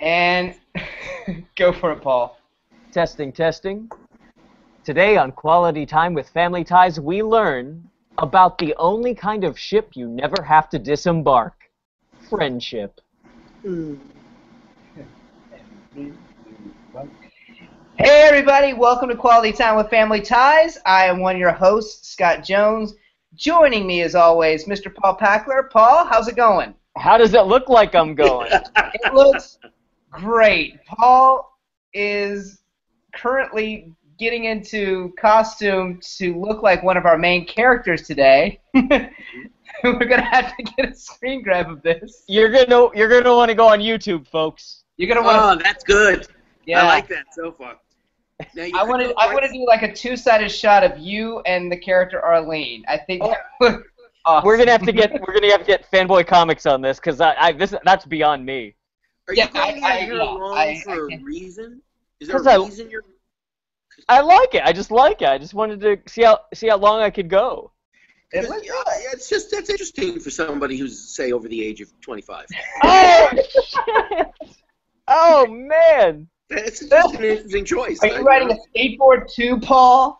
And go for it, Paul. Testing, testing. Today on Quality Time with Family Ties, we learn about the only kind of ship you never have to disembark. Friendship. Hey everybody, welcome to Quality Time with Family Ties. I am one of your hosts, Scott Jones. Joining me as always, Mr. Paul Packler. Paul, how's it going? How does it look like I'm going? It looks great. Paul is currently getting into costume to look like one of our main characters today. We're gonna have to get a screen grab of this. You're gonna want to go on YouTube, folks. You're gonna want. Oh, that's good. Yeah. I like that so far. Now, I want to do like a two-sided shot of you and the character Arlene. I think that would look awesome. We're gonna have to get Fanboy Comics on this because that's beyond me. Are you going here alone for a reason? Is there a reason you're? I like it. I just like it. I just wanted to see how long I could go. It's just that's interesting for somebody who's say over the age of 25. Oh shit! Oh man! It's just an interesting choice. Are you riding a skateboard too, Paul?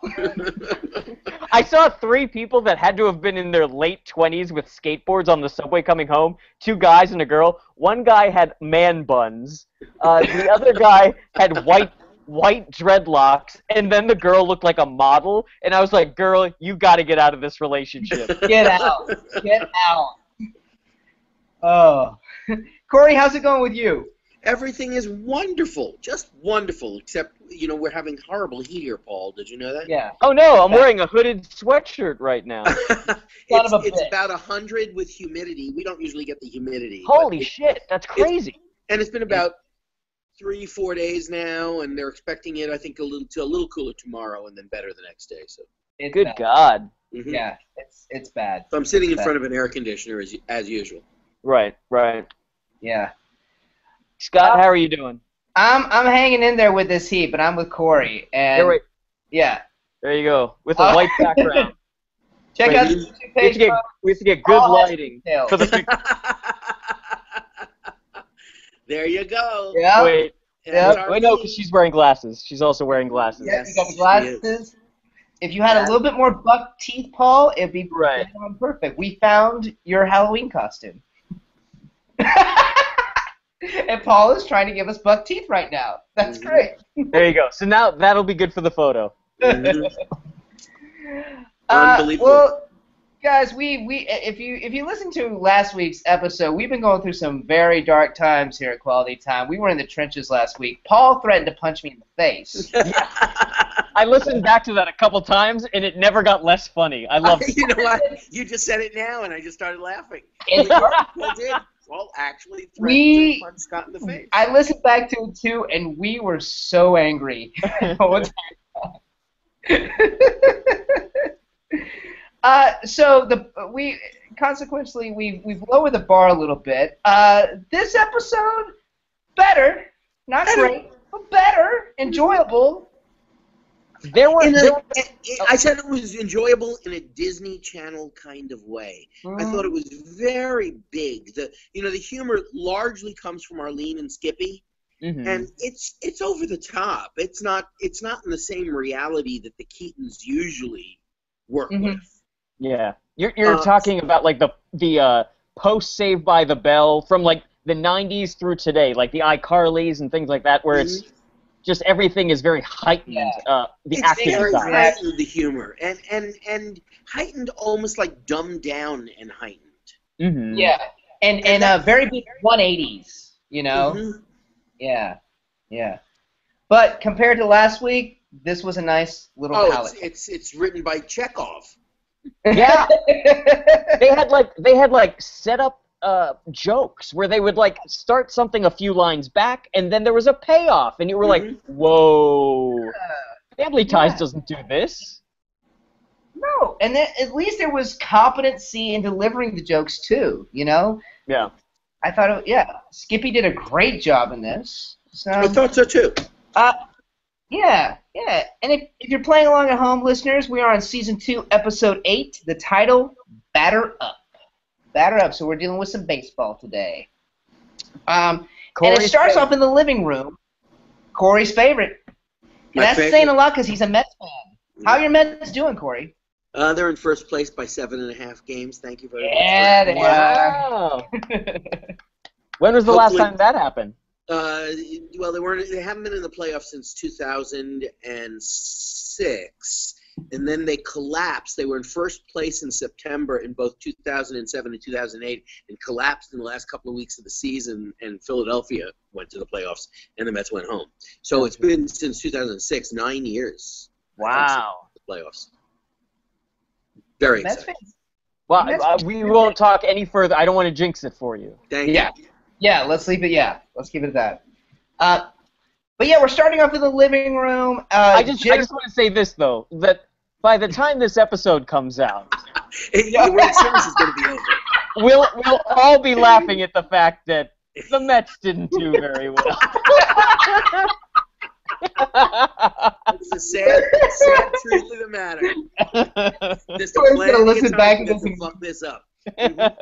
I saw 3 people that had to have been in their late 20s with skateboards on the subway coming home. 2 guys and a girl. One guy had man buns. The other guy had white dreadlocks, and then the girl looked like a model. And I was like, "Girl, you got to get out of this relationship. Get out! Get out!" Oh, Corey, how's it going with you? Everything is wonderful, just wonderful. Except we're having horrible heat here, Paul. Did you know that? Yeah. Oh no, I'm wearing a hooded sweatshirt right now. It's about 100 with humidity. We don't usually get the humidity. Holy shit, that's crazy. And it's been about 3-4 days now, and they're expecting it, I think, a little cooler tomorrow, and then better the next day. So. Good God. Mm-hmm. Yeah, it's bad. So I'm sitting in front of an air conditioner as usual. Right. Yeah. Scott, how are you doing? I'm hanging in there with this heat, but I'm with Corey, and yeah. There you go, with a white background. Check out the YouTube page. We have to get good lighting for the. There you go. Yeah. Wait, no, because she's wearing glasses. She's also wearing glasses. Yeah, you got the glasses. If you had a little bit more buck teeth, Paul, it'd be perfect. We found your Halloween costume. And Paul is trying to give us buck teeth right now. That's great. There you go. So now that'll be good for the photo. Unbelievable. Well, guys, if you listen to last week's episode, we've been going through some very dark times here at Quality Time. We were in the trenches last week. Paul threatened to punch me in the face. I listened back to that a couple times, and it never got less funny. I love it. You know what? You just said it now, and I just started laughing. Well, actually, threatened to punch Scott in the face. I listened back to it too, and we were so angry. Consequently we've lowered the bar a little bit. This episode, better, not great, but better, enjoyable. I said it was enjoyable in a Disney Channel kind of way. I thought it was very big. The humor largely comes from Arlene and Skippy, and it's over the top. It's not in the same reality that the Keatons usually work with. Yeah, you're talking about like the post Saved by the Bell from like the 90s through today, like the iCarlys and things like that, where it's just everything is very heightened. The acting side, heightened the humor, and heightened, almost like dumbed down and heightened. Yeah, and a very big 180s. Yeah. But compared to last week, this was a nice little palette. It's written by Chekhov. Yeah, they had like set up jokes where they would like start something a few lines back, and then there was a payoff, and you were like, "Whoa, Family Ties doesn't do this." No, and then at least there was competency in delivering the jokes too. Yeah. I thought, Skippy did a great job in this. So, I thought so too. Yeah. And if you're playing along at home, listeners, we are on Season 2, Episode 8, the title, Batter Up. So we're dealing with some baseball today. And it starts off in the living room. Corey's favorite. And that's saying a lot because he's a Mets fan. How are your Mets doing, Corey? They're in first place by 7.5 games. Thank you very much. Yeah, they Wow. When was the last time that happened? Well, they haven't been in the playoffs since 2006, and then they collapsed. They were in first place in September in both 2007 and 2008, and collapsed in the last couple of weeks of the season. And Philadelphia went to the playoffs, and the Mets went home. So it's been since 2006, 9 years. Wow. The playoffs. Very exciting. Well, we won't talk any further. I don't want to jinx it for you. Thank you. Yeah, let's leave it. Yeah, let's keep it at that. But yeah, we're starting off in the living room. I just want to say this though, that by the time this episode comes out, the World Series is going to be over. We'll all be laughing at the fact that the Mets didn't do very well. It's the sad truth of the matter. Just a Corey's gonna listen back and fuck this up. Yep.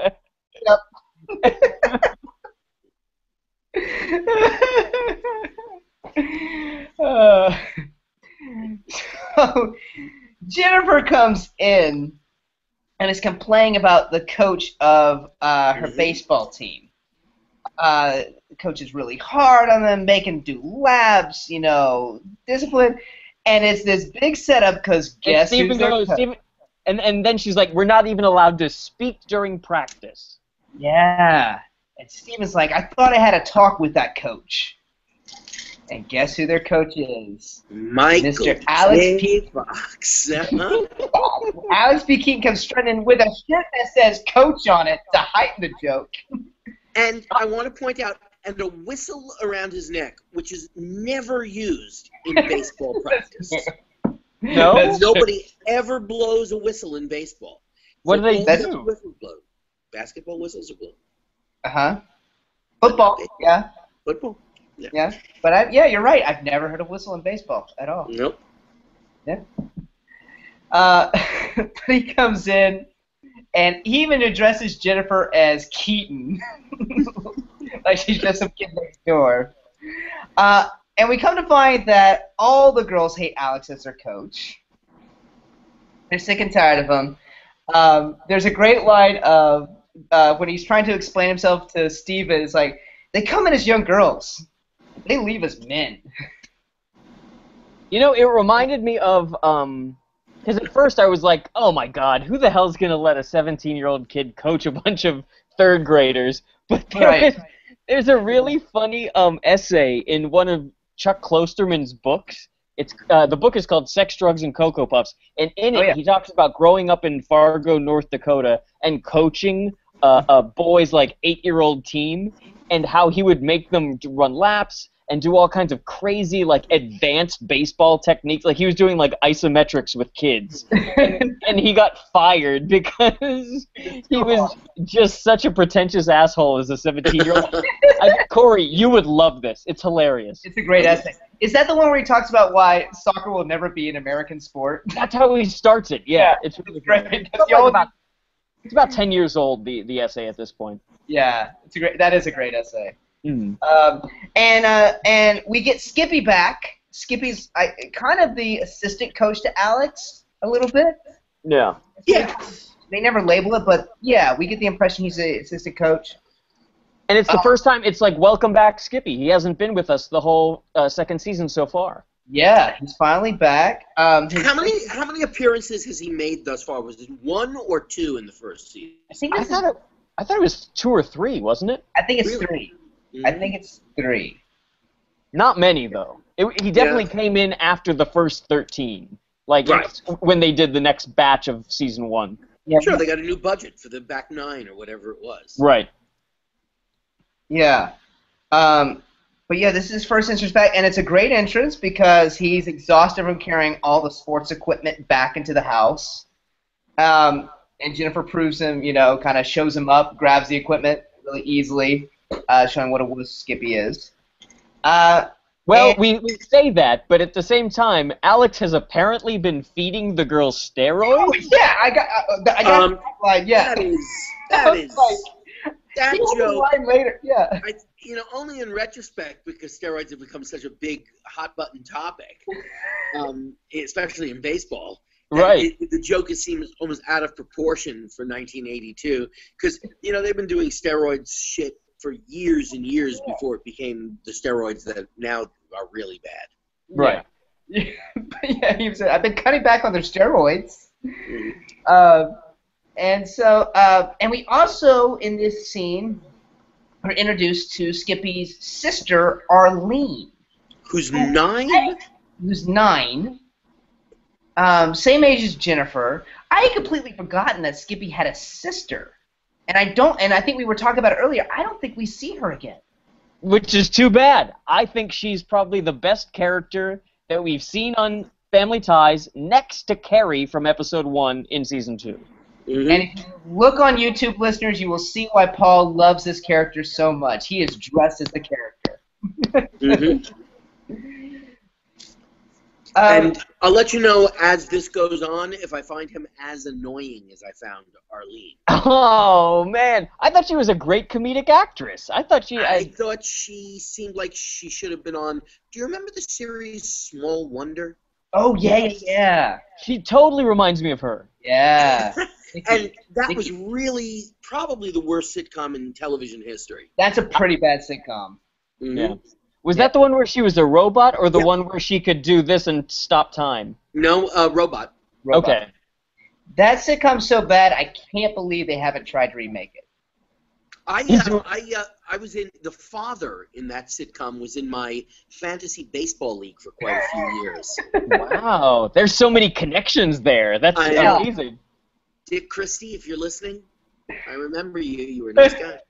So Jennifer comes in and is complaining about the coach of her baseball team. The coach is really hard on them, making do labs, discipline, and it's this big setup because guess who's their coach? And then she's like, we're not even allowed to speak during practice. Yeah. And Steven's like, I thought I had a talk with that coach. And guess who their coach is? Mr. Alex P. Fox. Alex P. Keaton comes strutting with a shirt that says coach on it to heighten the joke. And I want to point out, and a whistle around his neck, which is never used in baseball practice. No? Nobody ever blows a whistle in baseball. What do they do? Whistles blow. Basketball whistles are blown. Uh-huh. Football, yeah. Football. Yeah. But you're right. I've never heard a whistle in baseball at all. Nope. Yeah. But he comes in, and he even addresses Jennifer as Keaton. Like she's just some kid next door. And we come to find that all the girls hate Alex as their coach. They're sick and tired of him. There's a great line of when he's trying to explain himself to Steven, it's like, they come in as young girls. They leave as men. It reminded me of, because at first I was like, oh my god, who the hell's going to let a 17-year-old kid coach a bunch of third graders? But there's a really funny essay in one of Chuck Klosterman's books. It's the book is called Sex, Drugs, and Cocoa Puffs, and in it he talks about growing up in Fargo, North Dakota, and coaching a boys' 8-year-old team, and how he would make them run laps and do all kinds of crazy advanced baseball techniques. He was doing isometrics with kids, and he got fired because he was just such a pretentious asshole as a 17-year-old. Corey, you would love this. It's hilarious. It's a great essay. Is that the one where he talks about why soccer will never be an American sport? That's how he starts it. Yeah, it's really great. It's about 10 years old, the essay at this point. Yeah, that is a great essay. Mm. And we get Skippy back. Skippy's kind of the assistant coach to Alex a little bit. Yeah. Yeah. They never label it, but yeah, we get the impression he's the assistant coach. And it's the first time it's welcome back, Skippy. He hasn't been with us the whole second season so far. Yeah, he's finally back. How many appearances has he made thus far? Was it 1 or 2 in the first season? I thought it was 2 or 3, wasn't it? I think it's 3. Mm-hmm. I think it's 3. Not many though. He definitely came in after the first 13, when they did the next batch of season 1. Yeah, sure, they got a new budget for the back 9 or whatever it was. Right. Yeah. But yeah, this is his first entrance back, and it's a great entrance because he's exhausted from carrying all the sports equipment back into the house. And Jennifer proves him, kind of shows him up, grabs the equipment really easily, showing what a wuss Skippy is. We say that, but at the same time, Alex has apparently been feeding the girls steroids. Oh, yeah, I got yeah. That joke. Line later. Yeah. only in retrospect, because steroids have become such a big hot-button topic, especially in baseball. Right. The joke seems almost out of proportion for 1982, because, they've been doing steroids shit for years and years before it became the steroids that now are really bad. Right. Yeah, he said, I've been cutting back on their steroids. And we also, in this scene, are introduced to Skippy's sister, Arlene. Who's 9? Who's 9. Same age as Jennifer. I had completely forgotten that Skippy had a sister. And I think we were talking about it earlier, I don't think we see her again. Which is too bad. I think she's probably the best character that we've seen on Family Ties, next to Carrie from episode 1 in season 2. Mm-hmm. And if you look on YouTube, listeners, you will see why Paul loves this character so much. He is dressed as the character. Mm-hmm. And I'll let you know as this goes on if I find him as annoying as I found Arlene. Oh, man. I thought she was a great comedic actress. I thought she seemed like she should have been on... Do you remember the series Small Wonder? Oh, yeah. She totally reminds me of her. Yeah. And that was really probably the worst sitcom in television history. That's a pretty bad sitcom. Mm-hmm. Yeah. Was that the one where she was a robot, or the one where she could do this and stop time? No, robot. Okay. That sitcom's so bad, I can't believe they haven't tried to remake it. I was in the father in that sitcom was in my fantasy baseball league for quite a few years. Wow, there's so many connections there. That's amazing. Dick Christie, if you're listening, I remember you. You were a nice guy.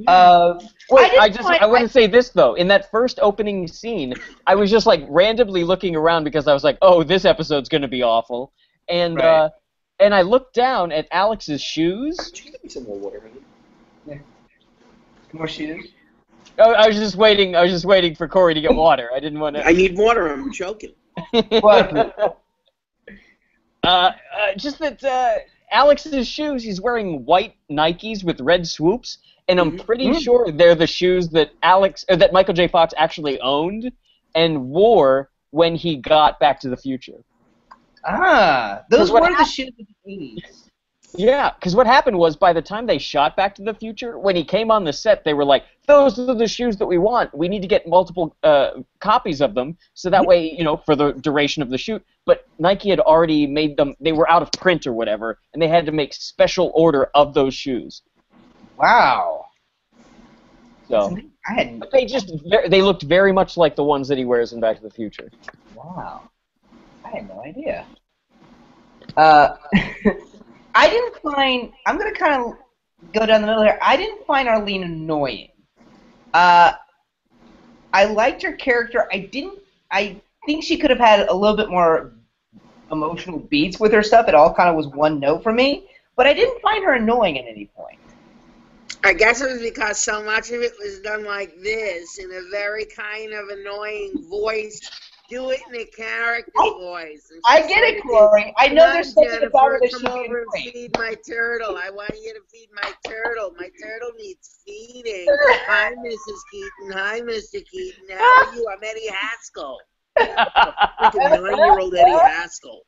I want to say this though. In that first opening scene, I was just like randomly looking around because I was like, "Oh, this episode's going to be awful," and I looked down at Alex's shoes. Could you give me some more water, honey? Yeah. More shoes. Oh, I was just waiting for Corey to get water. I didn't want to. I need water. I'm choking. What? Just that Alex's shoes. He's wearing white Nikes with red swoops, and I'm pretty sure they're the shoes that that Michael J. Fox actually owned and wore when he got Back to the Future. Those were the shoes of the 80s. Yeah, because what happened was by the time they shot Back to the Future, when he came on the set, they were like, those are the shoes that we want. We need to get multiple copies of them, so that way, for the duration of the shoot. But Nike had already made them, they were out of print or whatever, and they had to make special order of those shoes. Wow. So, but they looked very much like the ones that he wears in Back to the Future. Wow. I had no idea. I didn't find... I'm going to kind of go down the middle here. I didn't find Arlene annoying. I liked her character. I think she could have had a little bit more emotional beats with her stuff. It all kind of was one note for me. But I didn't find her annoying at any point. I guess it was because so much of it was done like this, in a very kind of annoying voice. Do it in a character voice. I get it, Corey. I know there's something about it that should be come over and feed my turtle. I want you to feed my turtle. My turtle needs feeding. Hi, Mrs. Keaton. Hi, Mr. Keaton. How are you? I'm Eddie Haskell. Freaking 9-year-old Eddie Haskell.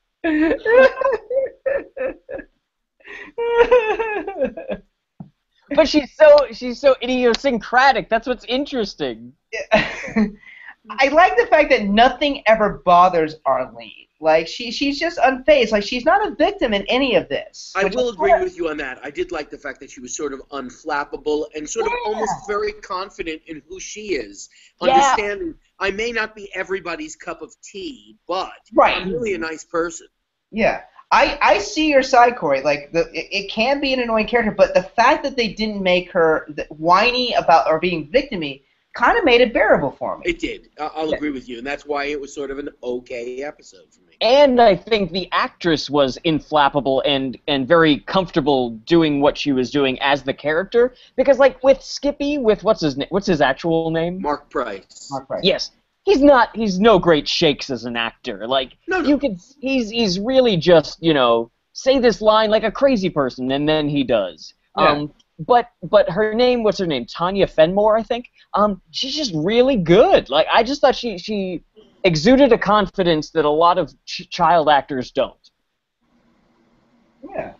But she's so idiosyncratic. That's what's interesting. I like the fact that nothing ever bothers Arlene. Like, she's just unfazed. Like, she's not a victim in any of this. I will agree with you on that. I did like the fact that she was sort of unflappable and sort of almost very confident in who she is. Understanding, I may not be everybody's cup of tea, but I'm really a nice person. Yeah. I see your side, Corey. Like, it can be an annoying character, but the fact that they didn't make her whiny about or being victim-y kind of made it bearable for me. It did. I'll agree with you, and that's why it was sort of an okay episode for me. And I think the actress was inflappable and very comfortable doing what she was doing as the character, because like with Skippy, with what's his actual name? Mark Price. Mark Price. Yes. He's no great shakes as an actor. Like no. you could he's really just, say this line like a crazy person, and then he does. Yeah. But her name, what's her name? Tanya Fenmore, I think. She's just really good. Like, I just thought she exuded a confidence that a lot of child actors don't. Yeah.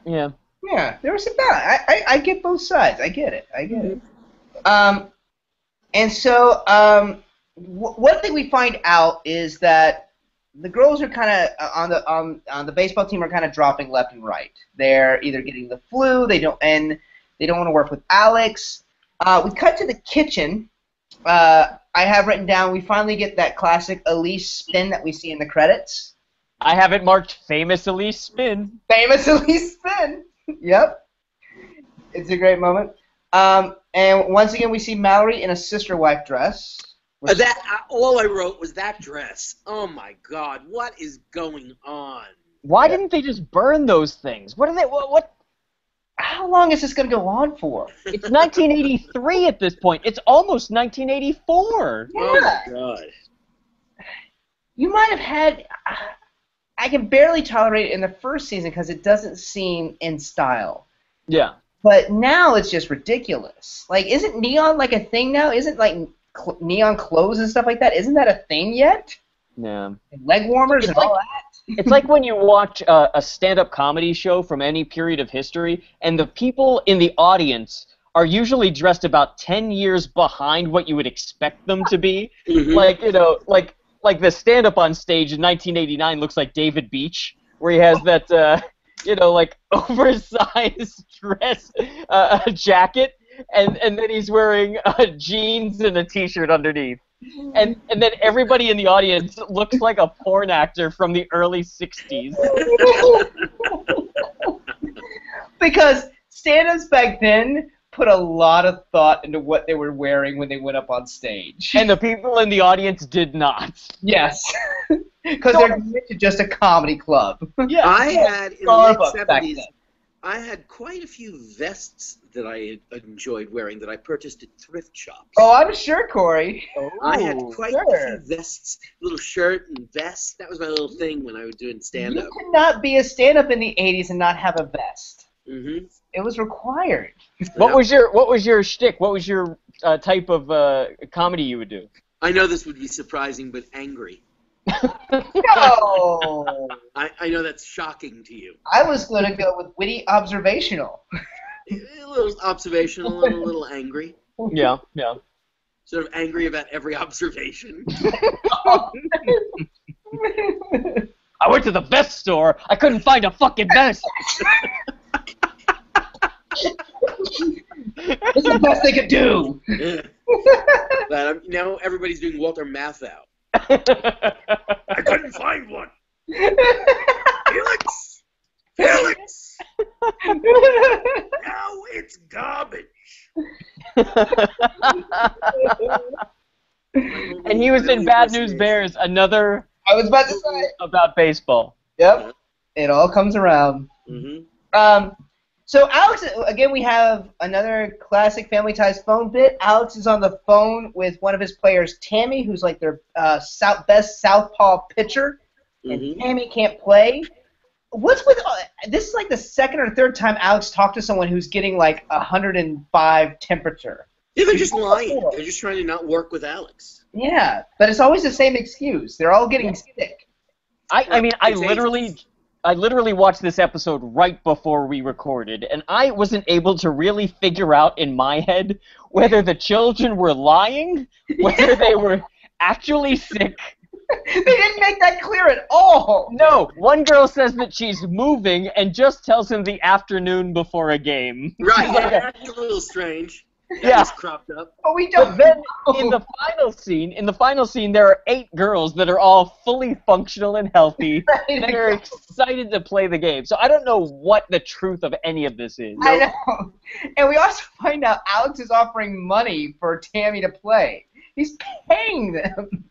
Yeah. Yeah, there was some balance. I get both sides. I get it. And so one thing we find out is that the girls are kind of on the baseball team are kind of dropping left and right. They're either getting the flu, they don't want to work with Alex. We cut to the kitchen. I have written down we finally get that classic Elise spin that we see in the credits. I have it marked famous Elise spin. Famous Elise spin. Yep. It's a great moment. And once again, we see Mallory in a sister wife dress. All I wrote was that dress. Oh my God, what is going on? Why didn't they just burn those things? What are they? What? How long is this going to go on for? It's 1983 at this point. It's almost 1984. Yeah. Oh my God. You might have had. I can barely tolerate it in the first season because it doesn't seem in style. Yeah. But now it's just ridiculous. Like, isn't neon like a thing now? Isn't like neon clothes and stuff like that? Isn't that a thing yet? Yeah. And leg warmers and all that. It's like when you watch a stand-up comedy show from any period of history, and the people in the audience are usually dressed about 10 years behind what you would expect them to be. Mm-hmm. Like, like the stand-up on stage in 1989 looks like David Beach, where he has that, like oversized dress, jacket, and then he's wearing jeans and a T-shirt underneath. And then everybody in the audience looks like a porn actor from the early 60s. Because stand-ups back then put a lot of thought into what they were wearing when they went up on stage. And the people in the audience did not. Yes. Because they're committed to just a comedy club. Yeah. I had, in the Starbucks late back 70s, then. I had quite a few vests that I enjoyed wearing that I purchased at thrift shops. Oh, I'm sure, Corey. I had quite sure. a few vests, little shirt and vest. That was my little thing when I was doing stand-up. You could not be a stand-up in the 80s and not have a vest. Mm-hmm. It was required. What was your shtick? What was your type of comedy you would do? I know this would be surprising, but angry. No. I know that's shocking to you. I was going to go with witty observational. A little observational and a little angry. Yeah. Sort of angry about every observation. I went to the vest store. I couldn't find a fucking vest. It's the best they could do. Yeah. But now everybody's doing Walter Matthau. I couldn't find one. Felix! Now it's garbage. And he was in Bad News Bears, another I was about to say. about baseball. Yep. It all comes around. Mm-hmm. So Alex, again, we have another classic Family Ties phone bit. Alex is on the phone with one of his players, Tammy, who's like their best southpaw pitcher, and Tammy can't play. What's with this? Is like the second or third time Alex talked to someone who's getting like 105 temperature. Yeah, they're just lying. They're just trying to not work with Alex. Yeah, but it's always the same excuse. They're all getting sick. I mean, I literally watched this episode right before we recorded, and I wasn't able to really figure out in my head whether the children were lying, whether they were actually sick. They didn't make that clear at all. No, one girl says that she's moving and just tells him the afternoon before a game. Right, yeah, that's a little strange. Yeah. It's cropped up. But we don't. But then know. in the final scene, there are 8 girls that are all fully functional and healthy that are excited to play the game. So I don't know what the truth of any of this is. I know. And we also find out Alex is offering money for Tammy to play. He's paying them.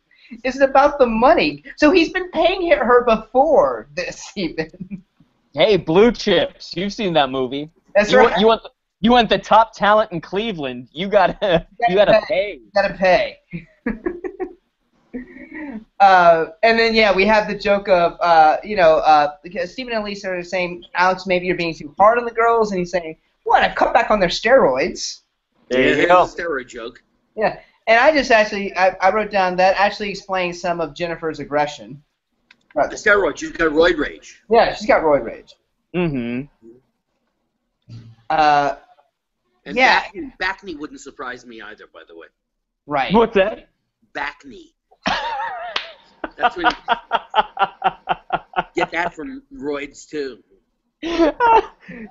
Is it about the money? So he's been paying her before this even. Hey, Blue Chips, you've seen that movie. That's right. You want the top talent in Cleveland. You gotta pay. You gotta pay. And then yeah, we have the joke of because Stephen and Lisa are saying, Alex, maybe you're being too hard on the girls, and he's saying, what? I've cut back on their steroids. There you Here's go. a steroid joke. Yeah, and I just actually I wrote down that actually explains some of Jennifer's aggression. The steroid. She's got roid rage. Yeah, she's got roid rage. Mm-hmm. And Yeah. back knee wouldn't surprise me either, by the way. Right. What's that? Back knee. That's when you get that from roids too.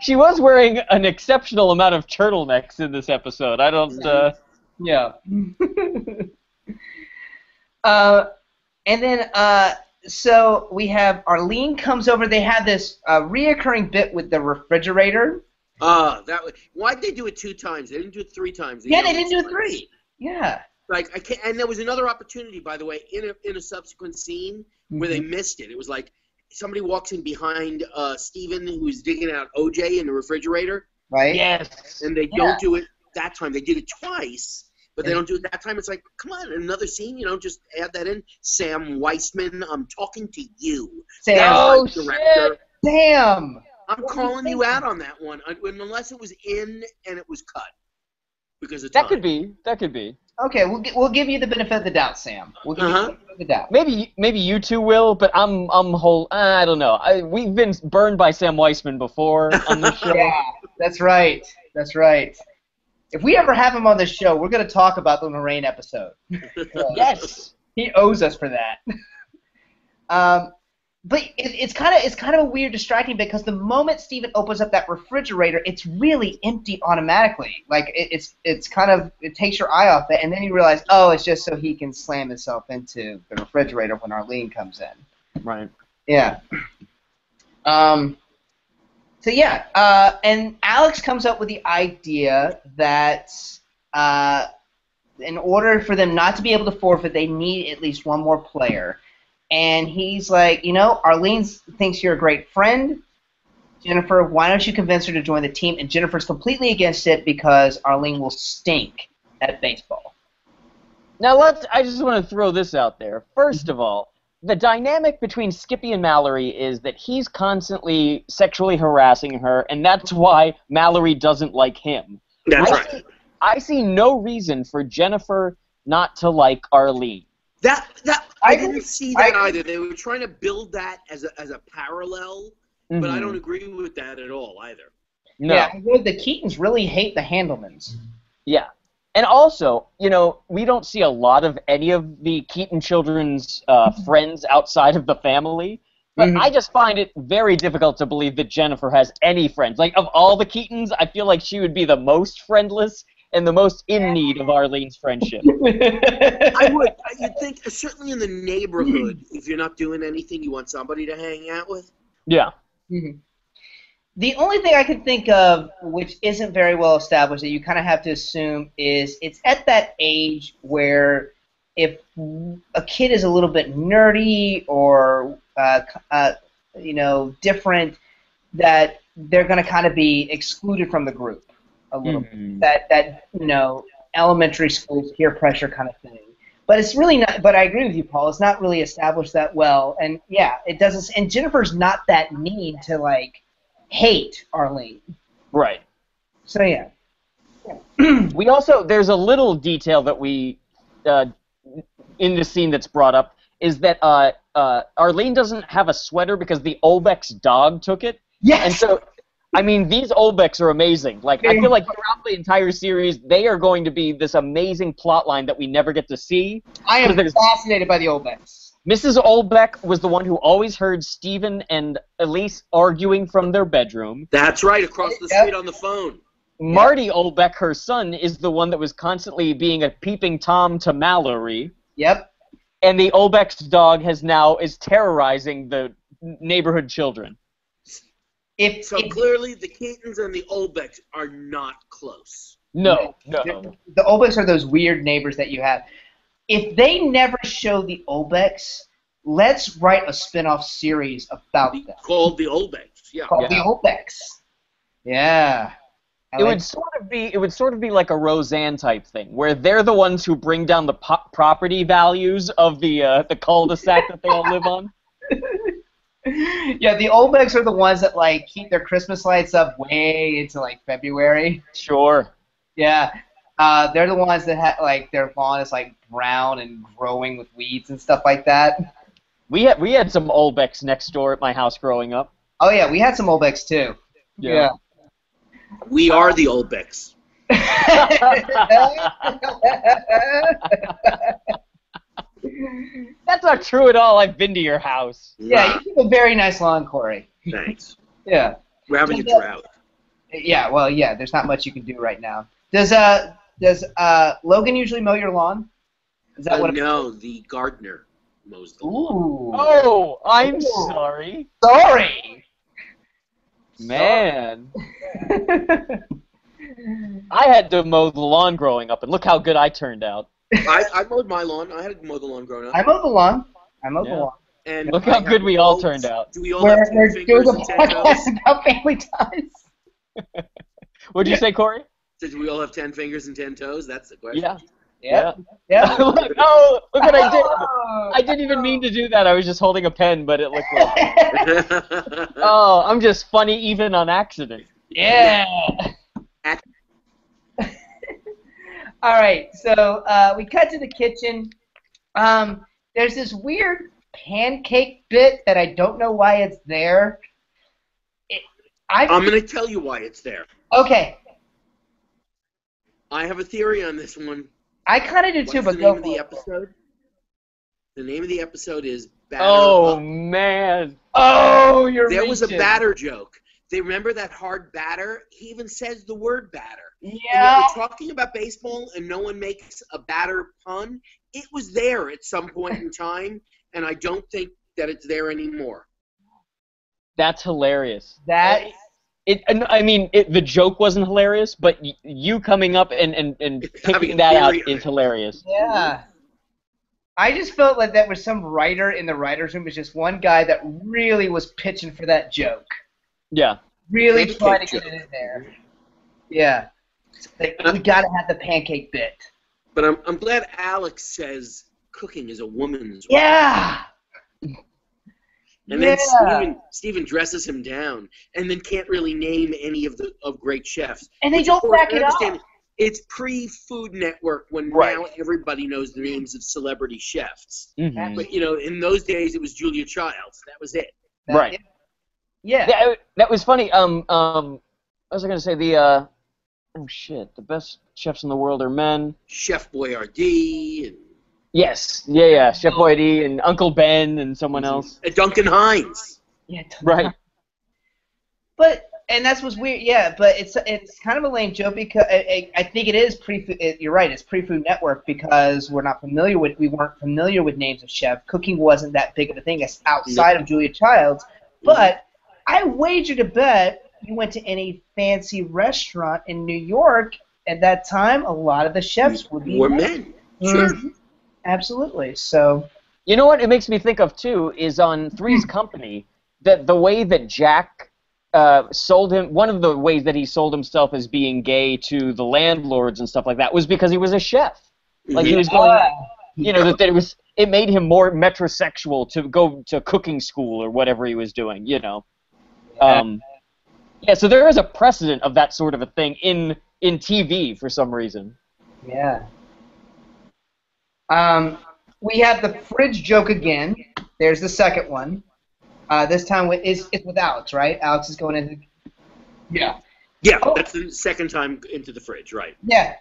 She was wearing an exceptional amount of turtlenecks in this episode. I don't. Yeah. And then so we have Arlene comes over. They have this reoccurring bit with the refrigerator. Why'd they do it 2 times? They didn't do it 3 times. They didn't do it 3. Yeah. Like I can't, and there was another opportunity, by the way, in a subsequent scene where they missed it. It was like somebody walks in behind Steven, who's digging out OJ in the refrigerator. Right. Yes. And they don't do it that time. They did it twice, but they don't do it that time. It's like, come on, another scene. Just add that in. Sam Weissman, I'm talking to you. Sam. Oh, director. shit. Damn. I'm calling you out on that one, unless it was in and it was cut because of That time. could be. That could be. Okay, we'll give you the benefit of the doubt, Sam. We'll give you the benefit of the doubt. Maybe you two will, but I don't know. We've been burned by Sam Weissman before on this show. Yeah, that's right. That's right. If we ever have him on the show, we're going to talk about the Lorraine episode. Yes. He owes us for that. But it's kind of a weird distracting because the moment Steven opens up that refrigerator, it's really empty automatically. Like it takes your eye off it, and then you realize, oh, it's just so he can slam himself into the refrigerator when Arlene comes in. Right. Yeah. So yeah, and Alex comes up with the idea that in order for them not to be able to forfeit, they need at least one more player. And he's like, Arlene thinks you're a great friend. Jennifer, why don't you convince her to join the team? And Jennifer's completely against it because Arlene will stink at baseball. Now I just want to throw this out there. First of all, the dynamic between Skippy and Mallory is that he's constantly sexually harassing her, and that's why Mallory doesn't like him. That's right. I see no reason for Jennifer not to like Arlene. I didn't see that either. They were trying to build that as a parallel, but I don't agree with that at all either. No. Yeah, the Keatons really hate the Handelmans. Yeah. And also, we don't see a lot of any of the Keaton children's friends outside of the family, but I just find it very difficult to believe that Jennifer has any friends. Like, of all the Keatons, I feel like she would be the most friendless and the most in need of Arlene's friendship. You'd think, certainly in the neighborhood, if you're not doing anything, you want somebody to hang out with. Yeah. Mm-hmm. The only thing I can think of, which isn't very well established, that you kind of have to assume is it's at that age where if a kid is a little bit nerdy or different, that they're going to kind of be excluded from the group a little bit. That elementary school peer pressure kind of thing. But it's really not. But I agree with you, Paul. It's not really established that well, and yeah, it doesn't. And Jennifer's not that mean to hate Arlene. Right. So yeah. We also, there's a little detail that we in the scene that's brought up is that Arlene doesn't have a sweater because the Olbeck's dog took it. Yes. And so, I mean, these Olbecks are amazing. Like, I feel like throughout the entire series, they are going to be this amazing plot line that we never get to see. I am fascinated by the Olbecks. Mrs. Olbeck was the one who always heard Stephen and Elise arguing from their bedroom. That's right, across the street on the phone. Marty Olbeck, her son, is the one that was constantly being a peeping Tom to Mallory. Yep. And the Olbeck's dog is terrorizing the neighborhood children. Clearly the Keatons and the Olbecks are not close. No. The Olbecks are those weird neighbors that you have. If they never show the Olbecks, let's write a spin-off series about them. Called the Olbecks, yeah. Called the Olbecks. Yeah. It would sort of be like a Roseanne type thing, where they're the ones who bring down the property values of the cul-de-sac that they all live on. Yeah, the Olmecs are the ones that like keep their Christmas lights up way into like February. Sure. Yeah, they're the ones that like their lawn is like brown and growing with weeds and stuff like that. We had some Olbecs next door at my house growing up. Oh yeah, we had some Olmecs too. Yeah. We are the Olbecs. That's not true at all. I've been to your house. Yeah, you keep a very nice lawn, Corey. Thanks. Yeah. We're having a drought. Yeah, well, yeah, there's not much you can do right now. Does Logan usually mow your lawn? Is that what? No, the gardener mows the lawn. Ooh. Oh, I'm sorry. Sorry. Man. I had to mow the lawn growing up, and look how good I turned out. I mowed my lawn. I had to mow the lawn growing up. I mowed the lawn. The lawn. And look how good we all turned out. Do we all have 10 fingers and 10 toes? About family ties. What'd you say, Corey? Do we all have 10 fingers and 10 toes? That's the question. Yeah. Look what I did. I didn't even mean to do that. I was just holding a pen, but it looked like... Oh, I'm just funny even on accident. Yeah. All right, so we cut to the kitchen. There's this weird pancake bit that I don't know why it's there. I'm going to tell you why it's there. Okay. I have a theory on this one. I kind of do too, but go for the episode. The name of the episode is Batter Oh, man. Oh, you're There was a batter joke. They remember that hard batter? He even says the word batter. Yeah. We're talking about baseball and no one makes a batter pun. It was there at some point in time, and I don't think that it's there anymore. That's hilarious. The joke wasn't hilarious, but you coming up and picking that out is hilarious. Yeah. I just felt like that was some writer in the writer's room. It was just one guy that really was pitching for that joke. Yeah. Really Pancake trying to joke. get it in there. Yeah. Like, we gotta have the pancake bit. But I'm glad Alex says cooking is a woman's work. Yeah. And then Steven dresses him down, and then can't really name any of great chefs. And they Which, don't of course, back it up. It's pre-Food Network when now everybody knows the names of celebrity chefs. Mm-hmm. But in those days it was Julia Childs. That was it. Right. Yeah. That was funny. What was I gonna say? The best chefs in the world are men. Chef Boyardee and Yes. Yeah. Chef Boyardee and Uncle Ben and someone else. Duncan Hines. Yeah. Right. And that's what's weird. Yeah, but it's kind of a lame joke because I think it is you're right. It's pre-Food Network because we weren't familiar with names of chefs. Cooking wasn't that big of a thing outside of Julia Childs. But I wager to bet you went to any fancy restaurant in New York at that time, a lot of the chefs would be men. Sure. Mm-hmm. Absolutely. So. You know what it makes me think of too is on Three's Company that the way that Jack sold him, one of the ways that he sold himself as being gay to the landlords and stuff like that was because he was a chef. Like he was going, that it made him more metrosexual to go to cooking school or whatever he was doing, so there is a precedent of that sort of a thing in TV for some reason. Yeah. We have the fridge joke again. There's the second one. This time it's with Alex, right? Alex is going into. Yeah. Yeah, that's the second time into the fridge, right? Yeah.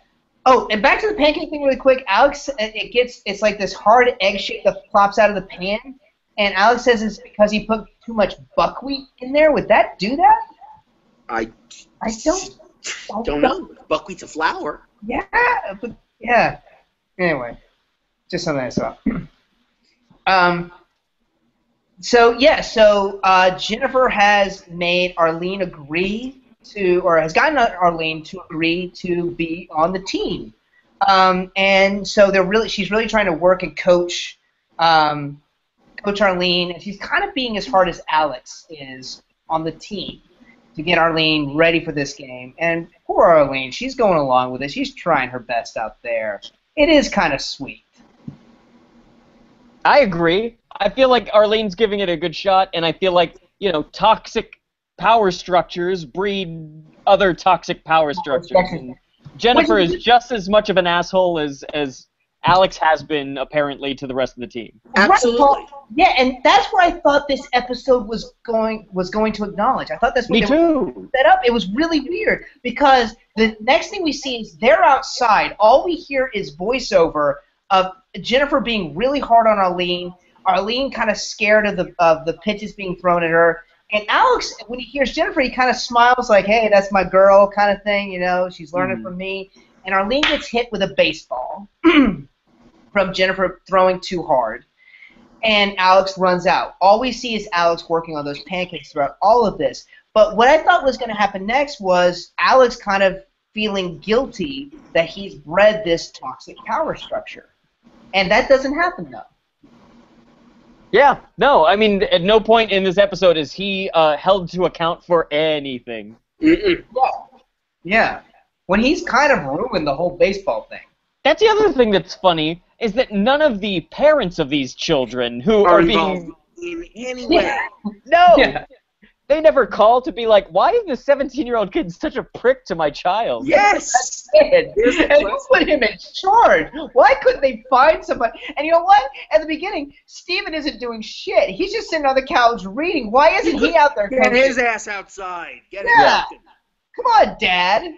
Oh, and back to the pancake thing really quick. Alex, it's like this hard egg shape that plops out of the pan, and Alex says it's because he put too much buckwheat in there. Would that do that? I don't know. Buckwheat's a flour. Yeah, but yeah. Anyway, just something I saw. So Jennifer has made Arlene agree to, or has gotten Arlene to agree to be on the team, and so she's really trying to work and coach Arlene, and she's kind of being as hard as Alex is on the team. to get Arlene ready for this game. And poor Arlene, she's going along with it. She's trying her best out there. It is kind of sweet. I agree. I feel like Arlene's giving it a good shot, and I feel like, you know, toxic power structures breed other toxic power structures. And Jennifer is just as much of an asshole as Alex has been, apparently, to the rest of the team. Absolutely. Yeah, and that's what I thought this episode was going to acknowledge. I thought that's what Me they too. set up. It was really weird because the next thing we see is they're outside. All we hear is voiceover of Jennifer being really hard on Arlene. Arlene kind of scared of the pitches being thrown at her. And Alex, when he hears Jennifer, he kind of smiles like, "Hey, that's my girl," kind of thing. You know, she's learning from me. And Arlene gets hit with a baseball from Jennifer throwing too hard. And Alex runs out. All we see is Alex working on those pancakes throughout all of this. But what I thought was going to happen next was Alex kind of feeling guilty that he's bred this toxic power structure. And that doesn't happen, though. Yeah, no, I mean, at no point in this episode is he held to account for anything. Yeah. When he's kind of ruined the whole baseball thing. That's the other thing that's funny, is that none of the parents of these children who are being... in any way. No! Yeah. They never call to be like, why is this 17-year-old kid such a prick to my child? Yes! And who put him in charge? Why couldn't they find somebody? And you know what? At the beginning, Steven isn't doing shit. He's just sitting on the couch reading. Why isn't he out there? Get his ass outside. Get him yeah. out. Come on, Dad.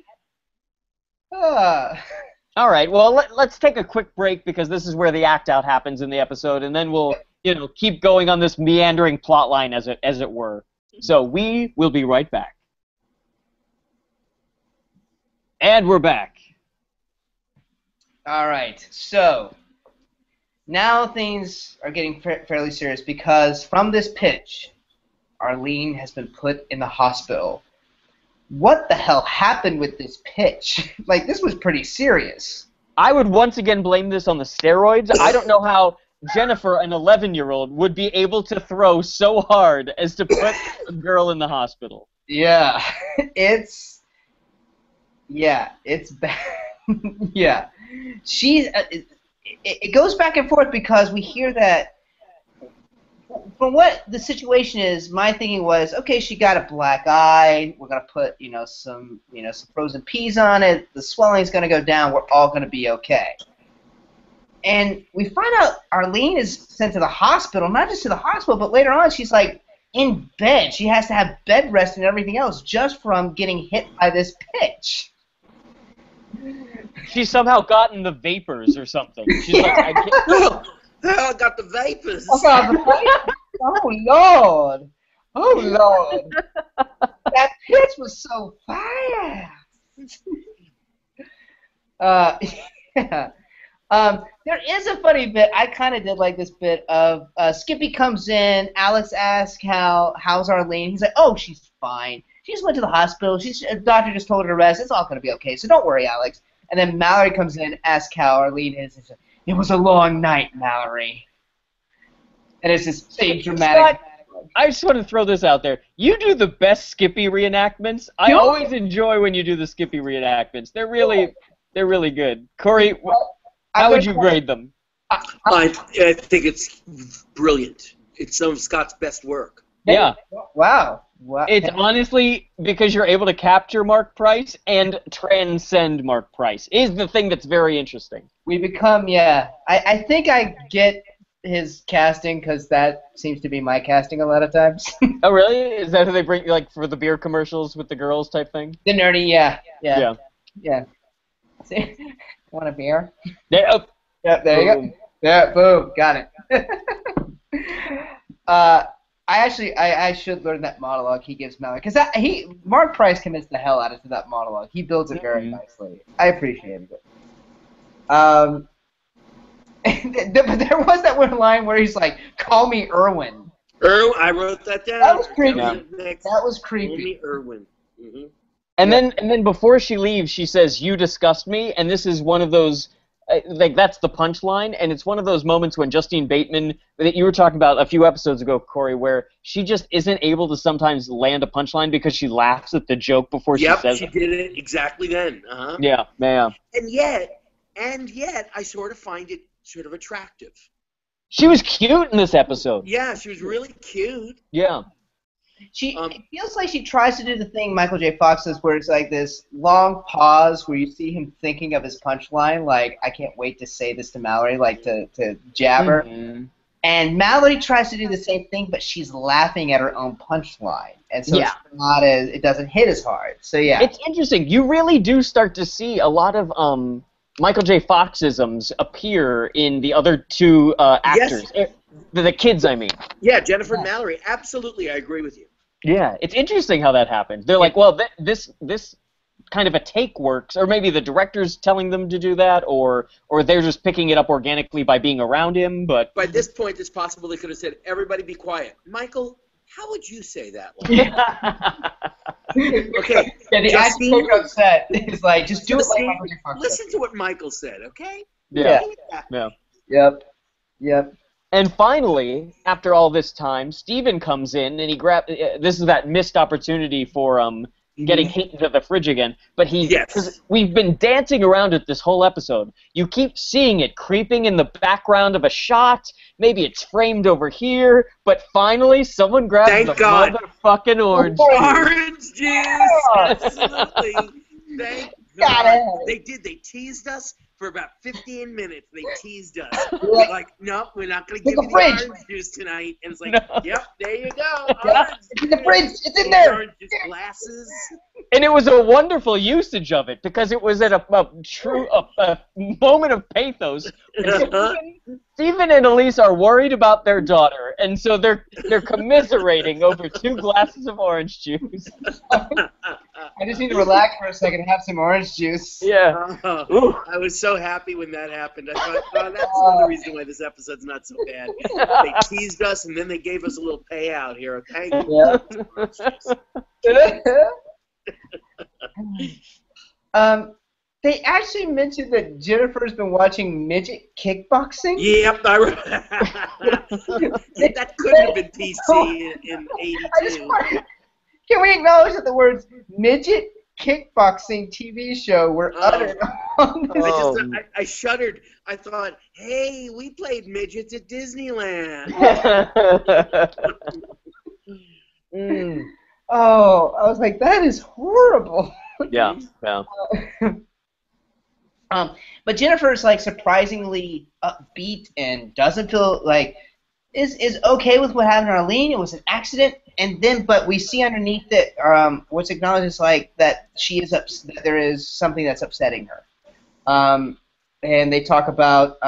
All right, well, let's take a quick break because this is where the act-out happens in the episode, and then we'll, keep going on this meandering plot line, as it were. So we will be right back. And we're back. All right, so now things are getting fairly serious because from this pitch, Arlene has been put in the hospital. What the hell happened with this pitch? Like, this was pretty serious. I would once again blame this on the steroids. I don't know how Jennifer, an 11-year-old, would be able to throw so hard as to put a girl in the hospital. Yeah, it's bad. Yeah, it goes back and forth because we hear that from what the situation is, my thinking was, okay, she got a black eye. We're gonna put, some frozen peas on it. The swelling's gonna go down. We're all gonna be okay. And we find out Arlene is sent to the hospital, not just to the hospital, but later on she's like in bed. She has to have bed rest and everything else just from getting hit by this pitch. She's somehow gotten the vapors or something. She's like, I can't. I got the vapors. Oh, Lord. Oh, Lord. That pitch was so fast. Yeah. There is a funny bit. I kind of did like this bit of Skippy comes in. Alex asks how's Arlene. He's like, oh, she's fine. She just went to the hospital. The doctor just told her to rest. It's all going to be okay, so don't worry, Alex. And then Mallory comes in, asks how Arlene is. And says, it was a long night, Mallory. And it's this big dramatic. I just want to throw this out there. You do the best Skippy reenactments. I always enjoy when you do the Skippy reenactments. They're really good. Corey, how would you grade them? I think it's brilliant. It's some of Scott's best work. Yeah. Wow. It's honestly because you're able to capture Mark Price and transcend Mark Price is the thing that's very interesting. We become, I think I get his casting because that seems to be my casting a lot of times. Oh, really? Is that who they bring, like, for the beer commercials with the girls type thing? The nerdy, yeah. See? Want a beer? Yeah, there you go. Yeah, boom, got it. I should learn that monologue he gives Mallory because Mark Price commits the hell out of that monologue. He builds it very nicely. I appreciated it. But there was that one line where he's like, "Call me Irwin." I wrote that down. That was creepy. Yeah. That was creepy. Call me Irwin. Mm-hmm. And then before she leaves, she says, "You disgust me," and this is one of those like that's the punchline, and it's one of those moments when Justine Bateman, that you were talking about a few episodes ago, Corey, where she just isn't able to sometimes land a punchline because she laughs at the joke before she says it. Yep, she did it exactly then. Uh-huh. Yeah. And yet, I sort of find it sort of attractive. She was cute in this episode. Yeah, she was really cute. Yeah. It feels like she tries to do the thing Michael J. Fox does, where it's like this long pause where you see him thinking of his punchline, like, I can't wait to say this to Mallory, like to jab her. Mm-hmm. And Mallory tries to do the same thing, but she's laughing at her own punchline. And so it doesn't hit as hard. So, yeah. It's interesting. You really do start to see a lot of Michael J. Foxisms appear in the other two actors. Yes. The kids, I mean. Yeah, Jennifer and Mallory. Absolutely, I agree with you. Yeah, it's interesting how that happened. They're like, well, this kind of a take works, or maybe the director's telling them to do that, or they're just picking it up organically by being around him. But by this point, it's possible they could have said, "Everybody, be quiet." Michael, how would you say that line? Okay. Yeah, the actor upset is like, just do it like Michael J. Fox. Listen to what Michael said, okay? Yeah. Yep. And finally, after all this time, Steven comes in and he this is that missed opportunity for getting hit into the fridge again. But we've been dancing around it this whole episode. You keep seeing it creeping in the background of a shot. Maybe it's framed over here. But finally, someone grabs motherfucking orange juice. Orange juice! Absolutely. Thank God. They did. They teased us for about 15 minutes. They teased us. Like, no, we're not going to give you the orange juice tonight. And it's like, yep, there you go. It's in the fridge. It's in there. Orange juice glasses. And it was a wonderful usage of it because it was at a moment of pathos. Stephen and Elise are worried about their daughter, and so they're commiserating over 2 glasses of orange juice. I just need to relax for a second and have some orange juice. Yeah. I was so happy when that happened. I thought, that's another reason why this episode's not so bad. They teased us, and then they gave us a little payout here, okay? Yeah. They actually mentioned that Jennifer's been watching midget kickboxing. Yep, that couldn't have been PC in '82. Can we acknowledge that the words midget kickboxing TV show were uttered on this? I shuddered. I thought, hey, we played midgets at Disneyland. Oh, I was like, that is horrible. Yeah. But Jennifer's like surprisingly upbeat and doesn't feel like is okay with what happened to Arlene. It was an accident, and then but we see underneath it what's acknowledged is like that she is that there is something that's upsetting her. And they talk about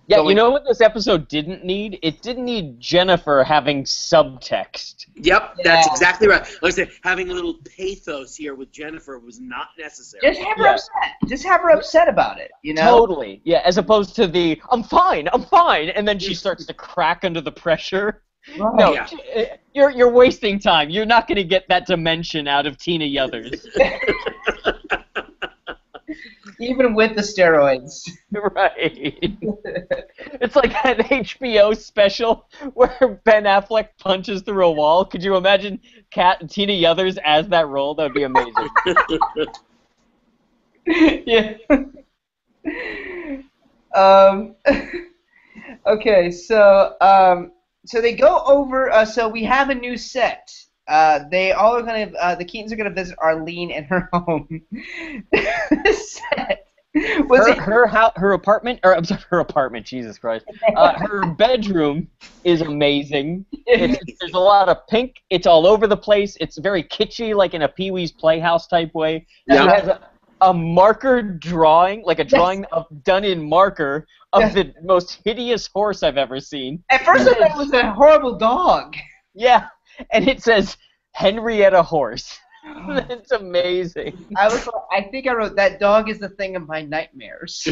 you know what this episode didn't need? It didn't need Jennifer having subtext. Yep, that's exactly right. Like I said, having a little pathos here with Jennifer was not necessary. Just have her upset. Just have her upset about it, you know? Totally. Yeah, as opposed to the, I'm fine, and then she starts to crack under the pressure. Right. No, you're wasting time. You're not going to get that dimension out of Tina Yothers. Even with the steroids. Right. It's like that HBO special where Ben Affleck punches through a wall. Could you imagine Tina Yothers as that role? That would be amazing. Yeah. Okay, so they go over. So we have a new set. They all are going to. The Keatons are going to visit Arlene in her home. This set was her apartment, or I'm sorry, her apartment. Jesus Christ. Her bedroom is amazing. There's a lot of pink. It's all over the place. It's very kitschy, like in a Pee-wee's Playhouse type way. Yeah. It has a marker drawing, like a drawing done in marker of the most hideous horse I've ever seen. At first I thought it was a horrible dog. Yeah. And it says Henrietta Horse. It's amazing. I think I wrote that dog is the thing of my nightmares.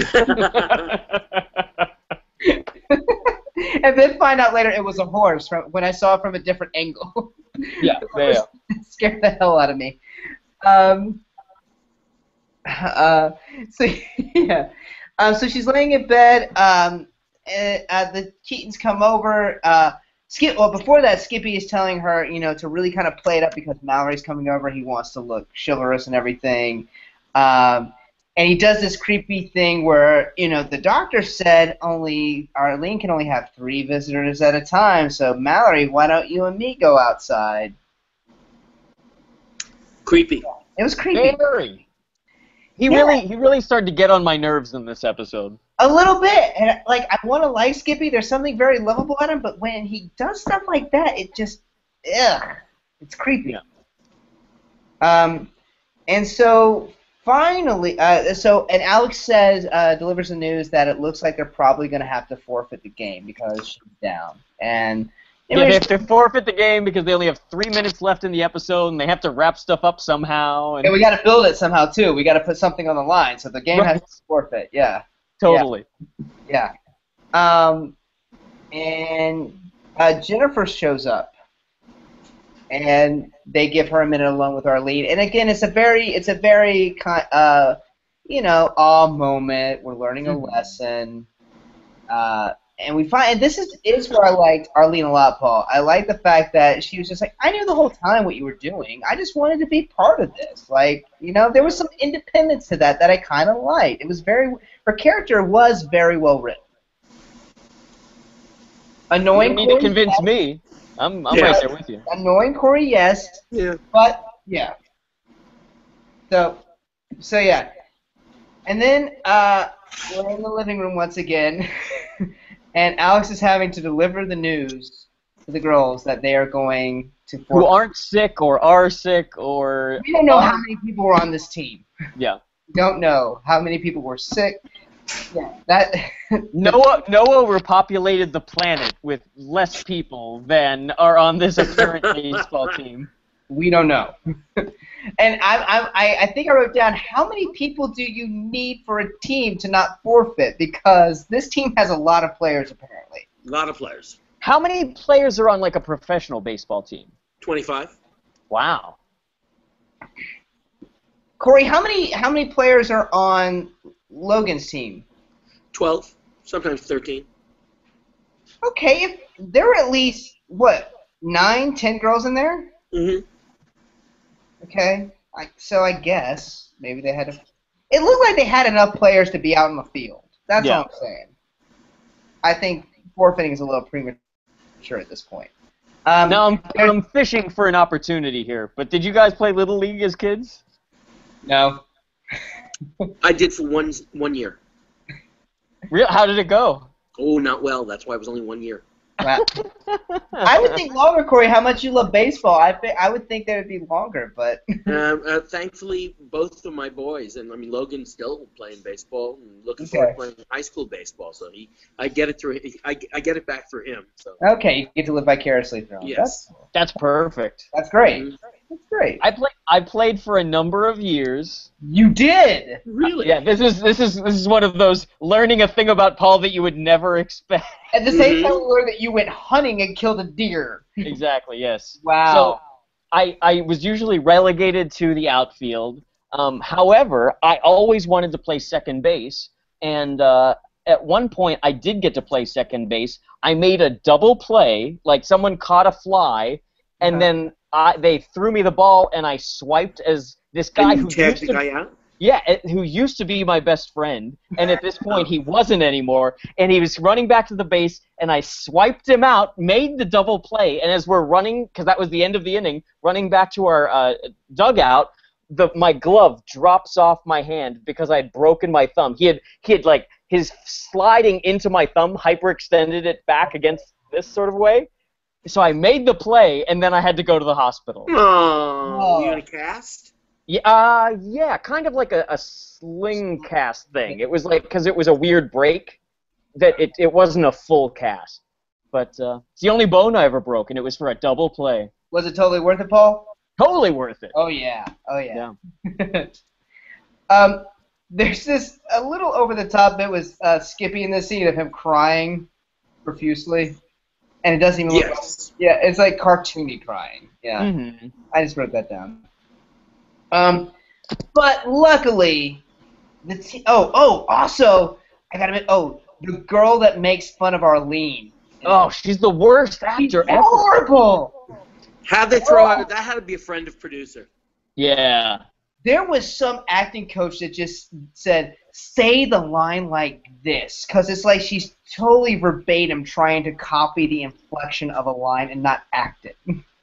And then find out later it was a horse when I saw it from a different angle. Yeah. It scared the hell out of me. So yeah. So she's laying in bed. The Keatons come over. Well, before that, Skippy is telling her, to really kind of play it up because Mallory's coming over. He wants to look chivalrous and everything. And he does this creepy thing where, the doctor said Arlene can only have 3 visitors at a time. So Mallory, why don't you and me go outside? Creepy. It was creepy. Very. He really started to get on my nerves in this episode. A little bit, and I want to like Skippy. There's something very lovable at him, but when he does stuff like that, it just, it's creepy. Yeah. And so finally, and Alex delivers the news that it looks like they're probably going to have to forfeit the game because she's down, and. They have to forfeit the game because they only have 3 minutes left in the episode, and they have to wrap stuff up somehow. And we got to build it somehow too. We got to put something on the line, so the game has to forfeit. Yeah. Totally. Yeah. And Jennifer shows up, and they give her a minute alone with Arlene. And again, it's a very awe moment. We're learning a lesson. And we find, and this is where I liked Arlene a lot, Paul. I like the fact that she was just like, I knew the whole time what you were doing. I just wanted to be part of this. There was some independence to that I kind of liked. It was her character was very well written. Annoying. You need to convince me. I'm right there with you. Annoying Corey, yes. Yeah. But yeah. So yeah. And then we're in the living room once again. And Alex is having to deliver the news to the girls that they are going to forfeit. Who aren't sick or are sick or... We don't know how many people were on this team. Yeah. We don't know how many people were sick. Yeah, Noah repopulated the planet with less people than are on this current baseball team. We don't know. And I think I wrote down, how many people do you need for a team to not forfeit? Because this team has a lot of players, apparently. A lot of players. How many players are on, a professional baseball team? 25. Wow. Corey, how many players are on Logan's team? 12, sometimes 13. Okay, if there were at least, 9, 10 girls in there? Mm-hmm. Okay, so I guess maybe they had it looked like they had enough players to be out in the field. That's all I'm saying. I think forfeiting is a little premature at this point. Now I'm fishing for an opportunity here, but did you guys play Little League as kids? No. I did for one year. How did it go? Oh, not well. That's why it was only 1 year. Wow. I would think longer, Corey. How much you love baseball? I would think that would be longer, but. Thankfully, both of my boys, and Logan's still playing baseball and looking forward to playing high school baseball. So I get it through. I get it back through him. So. Okay, you get to live vicariously through him. Yes, that's perfect. That's great. Mm-hmm. That's great. I played for a number of years. You did? Really? Yeah. This is one of those learning a thing about Paul that you would never expect. At the same time, we learned that you went hunting and killed a deer. Exactly. Yes. Wow. So I was usually relegated to the outfield. However, I always wanted to play second base, and at one point I did get to play second base. I made a double play, like someone caught a fly, and then they threw me the ball, and I swiped as this guy who tagged the guy out? Yeah, who used to be my best friend, and at this point he wasn't anymore, and he was running back to the base, and I swiped him out, made the double play, and as we're running, because that was the end of the inning, running back to our dugout, my glove drops off my hand because I had broken my thumb. He had his sliding into my thumb hyperextended it back against this sort of way. So I made the play, and then I had to go to the hospital. Oh, you in a cast? Yeah, kind of like a sling cast thing. It was because it was a weird break, that it wasn't a full cast. But it's the only bone I ever broke, and it was for a double play. Was it totally worth it, Paul? Totally worth it. Oh, yeah. Oh, yeah. Yeah. There's this a little over-the-top bit with Skippy in this scene of him crying profusely. And it doesn't even look like, it's like cartoony crying. Yeah. Mm-hmm. I just wrote that down. But luckily, also, I gotta admit, the girl that makes fun of Arlene. Oh, she's the worst She's actor ever. horrible. How'd they throw her? That had to be a friend of producer. Yeah. There was some acting coach that just said, say the line like this, because it's like she's totally verbatim trying to copy the inflection of a line and not act it.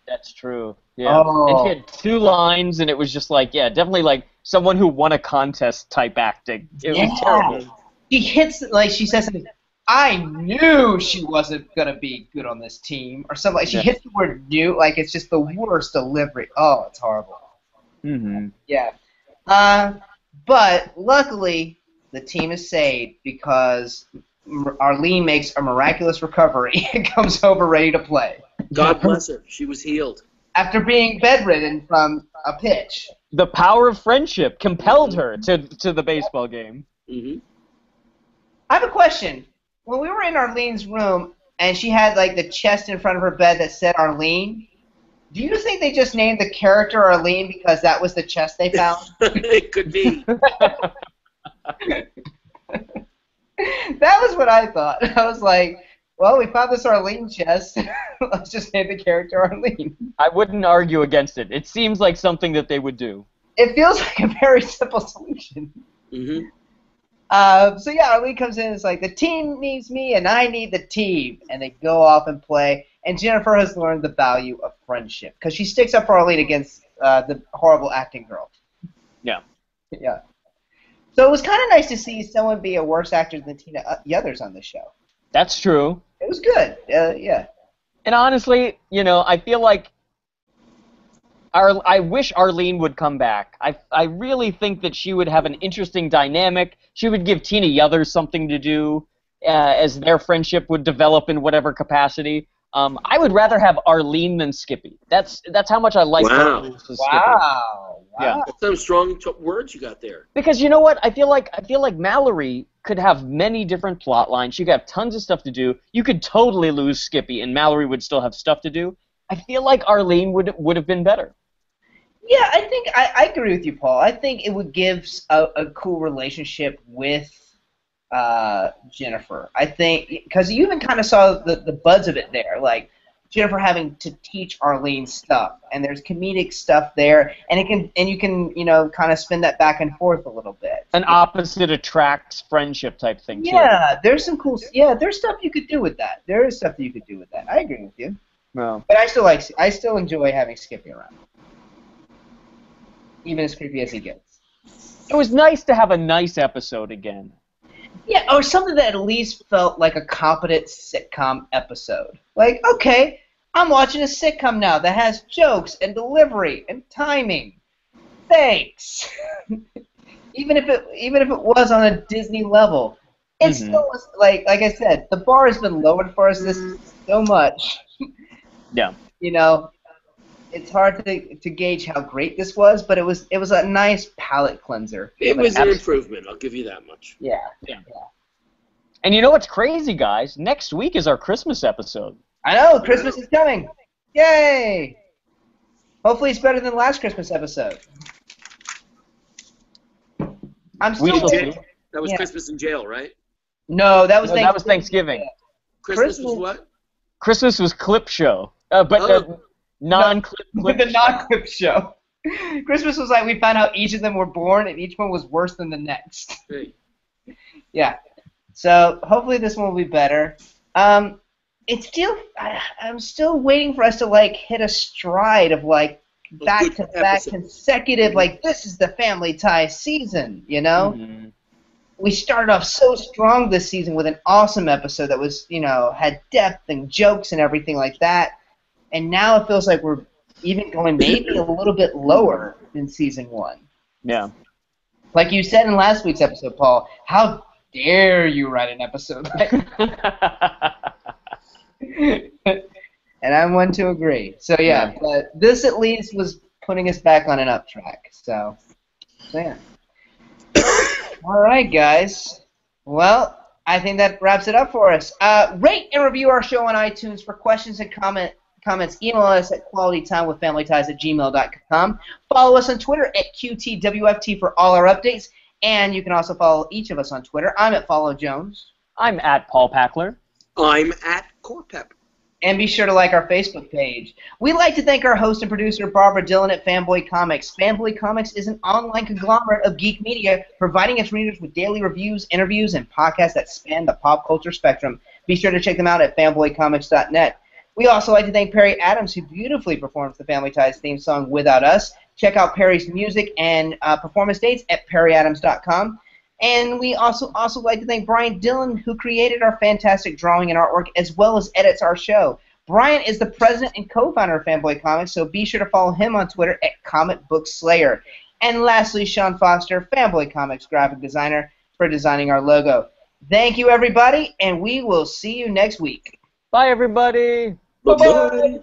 That's true. Yeah. Oh. And she had 2 lines, and it was just like, yeah, definitely like someone who won a contest type acting. It was terrible. She hits, like, she says something, I knew she wasn't going to be good on this team, or something. Like, she hits the word knew, like it's just the worst delivery. Oh, it's horrible. Mm-hmm. Yeah. But luckily, the team is saved because Arlene makes a miraculous recovery and comes over ready to play. God bless her. She was healed. After being bedridden from a pitch. The power of friendship compelled her to the baseball game. Mm-hmm. I have a question. When we were in Arlene's room and she had like the chest in front of her bed that said Arlene, do you think they just named the character Arlene because that was the chest they found? It could be. That was what I thought. I was like, well, we found this Arlene chest. Let's just name the character Arlene. I wouldn't argue against it. It seems like something that they would do. It feels like a very simple solution. Mm-hmm. So yeah, Arlene comes in and is like, the team needs me and I need the team. And they go off and play. And Jennifer has learned the value of friendship because she sticks up for Arlene against the horrible acting girl. Yeah. Yeah. So it was kind of nice to see someone be a worse actor than the others on the show. That's true. It was good. Yeah. And honestly, I feel like I wish Arlene would come back. I really think that she would have an interesting dynamic. She would give Tina Yothers something to do as their friendship would develop in whatever capacity. I would rather have Arlene than Skippy. That's how much I like Arlene to Skippy. Wow. Yeah. That's some strong words you got there. Because you know what? I feel like Mallory could have many different plot lines. She could have tons of stuff to do. You could totally lose Skippy, and Mallory would still have stuff to do. I feel like Arlene would have been better. Yeah, I think I agree with you, Paul. I think it would give a cool relationship with Jennifer. I think because you even kind of saw the buds of it there, like Jennifer having to teach Arlene stuff, and there's comedic stuff there, and you can kind of spin that back and forth a little bit. An opposite attracts friendship type thing too. Yeah, there's some cool. Yeah, there's stuff you could do with that. There is stuff that you could do with that. I agree with you. No. But I still enjoy having Skippy around, even as creepy as he gets. It was nice to have a nice episode again. Yeah, or something that at least felt like a competent sitcom episode. Like, okay, I'm watching a sitcom now that has jokes and delivery and timing. Thanks. even if it was on a Disney level, it still was like I said, the bar has been lowered for us this so much. Yeah. It's hard to gauge how great this was, but it was a nice palate cleanser. It was an improvement. I'll give you that much. Yeah. And you know what's crazy, guys? Next week is our Christmas episode. I know, Christmas is coming. Yay! Hopefully it's better than last Christmas episode. I'm still see. That was Christmas in jail, right? No, that was Thanksgiving. Christmas was what? Christmas was clip show. Non-clip with the non-clip show. Christmas was like we found out each of them were born and each one was worse than the next. Hey. Yeah. So hopefully this one will be better. I'm still waiting for us to hit a stride of back-to-back consecutive this is the Family Ties season, Mm-hmm. We started off so strong this season with an awesome episode that was had depth and jokes and everything like that. And now it feels like we're even going maybe a little bit lower than season 1. Yeah. Like you said in last week's episode, Paul, how dare you write an episode like And I'm one to agree. So yeah, but this at least was putting us back on an up track. So yeah. All right, guys. Well, I think that wraps it up for us. Rate and review our show on iTunes. For questions and comments, comments, email us at qualitytimewithfamilyties@gmail.com. Follow us on Twitter at QTWFT for all our updates. And you can also follow each of us on Twitter. I'm at Follow Jones. I'm at Paul Packler. I'm at Corpep. And be sure to like our Facebook page. We'd like to thank our host and producer, Barbara Dillon at Fanboy Comics. Fanboy Comics is an online conglomerate of geek media, providing its readers with daily reviews, interviews, and podcasts that span the pop culture spectrum. Be sure to check them out at fanboycomics.net. We also like to thank Perry Adams, who beautifully performs the Family Ties theme song Without Us. Check out Perry's music and performance dates at perryadams.com. And we also like to thank Brian Dillon, who created our fantastic drawing and artwork, as well as edits our show. Brian is the president and co-founder of Fanboy Comics, so be sure to follow him on Twitter at Comic Book Slayer. And lastly, Sean Foster, Fanboy Comics graphic designer, for designing our logo. Thank you, everybody, and we will see you next week. Bye, everybody. Bye-bye.